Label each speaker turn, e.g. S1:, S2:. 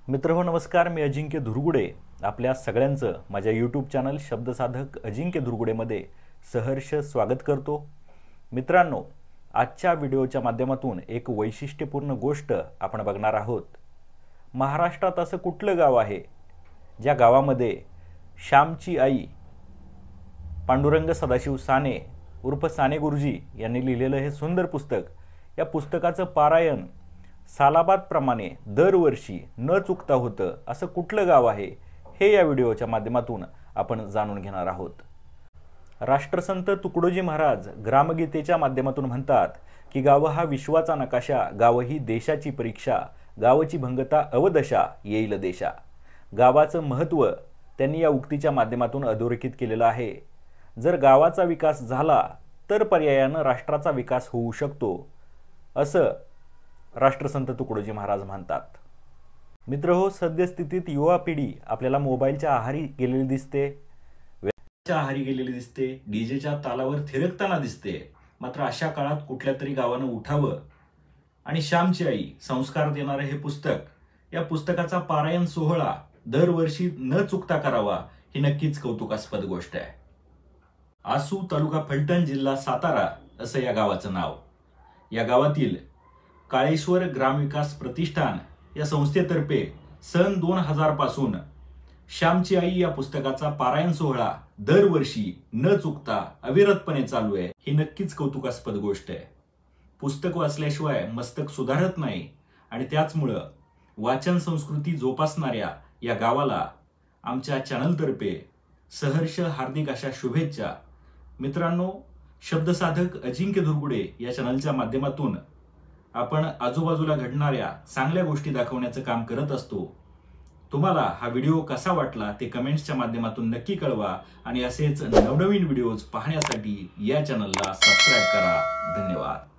S1: मित्रहो नमस्कार, मी अजिंक्य धुरगुडे आपल्या सगळ्यांचं माझ्या यूट्यूब चॅनल शब्दसाधक अजिंक्य धुरगुडेमध्ये सहर्ष स्वागत करतो। मित्रांनो, आजच्या व्हिडिओच्या माध्यमातून एक वैशिष्ट्यपूर्ण गोष्ट आपण बघणार आहोत। महाराष्ट्रात असं कुठलं गाव आहे ज्या गावामध्ये श्यामची आई पांडुरंग सदाशिव साने उर्फ साने गुरुजी यांनी लिहिलेलं हे सुंदर पुस्तक, या पुस्तकाचं पारायण सालाबाद प्रमाणे दरवर्षी न चुकता होतं असं कुठलं गाव आहे हे या व्हिडिओच्या माध्यमातून आपण जाणून घेणार आहोत। राष्ट्रसंत तुकडोजी महाराज ग्रामगीतेच्या माध्यमातून म्हणतात की गाव हा विश्वाचा नकाशा, गाव ही देशाची परीक्षा, गावाची भंगता अवदशा येईल देशा। गावाचं महत्त्व त्यांनी या उक्तीच्या माध्यमातून अधोरेखित केलेलं आहे। जर गावाचा विकास झाला तर पर्यायाने राष्ट्राचा विकास होऊ शकतो असं राष्ट्रसंत तुकडोजी महाराज म्हणतात। मित्रहो, सद्यस्थितीत युवा पिढी आपल्याला मोबाईलच्या आहारी गेलेली दिसते, वेळाच्या आहारी गेलेली दिसते, डीजेच्या तालावर थिरकताना दिसते। मात्र अशा काळात कुठल्या तरी गावानं उठावं आणि श्यामची आई संस्कार देणारे हे पुस्तक, या पुस्तकाचा पारायण सोहळा दरवर्षी न चुकता करावा ही नक्कीच कौतुकास्पद गोष्ट आहे। आसू तालुका फलटण जिल्हा सातारा असं या गावाचं नाव। या गावातील काळेश्वर ग्रामविकास प्रतिष्ठान या संस्थेतर्फे सन 2000 पासून श्यामची आई या पुस्तकाचा पारायण सोहळा दरवर्षी न चुकता अविरतपणे चालू आहे ही नक्कीच कौतुकास्पद गोष्ट आहे। पुस्तक वाचल्याशिवाय मस्तक सुधारत नाही आणि त्याचमुळे वाचन संस्कृती जोपासणाऱ्या या गावाला आमच्या चॅनलतर्फे सहर्ष हार्दिक अशा शुभेच्छा। मित्रांनो, शब्दसाधक अजिंक्य धुरगुडे या चॅनलच्या माध्यमातून आपण आजूबाजूला घडणाऱ्या चांगल्या गोष्टी दाखवण्याचं काम करत असतो। तुम्हाला हा व्हिडिओ कसा वाटला ते कमेंट्सच्या माध्यमातून नक्की कळवा आणि असेच नवनवीन व्हिडिओज पाहण्यासाठी या चॅनलला सबस्क्राइब करा। धन्यवाद।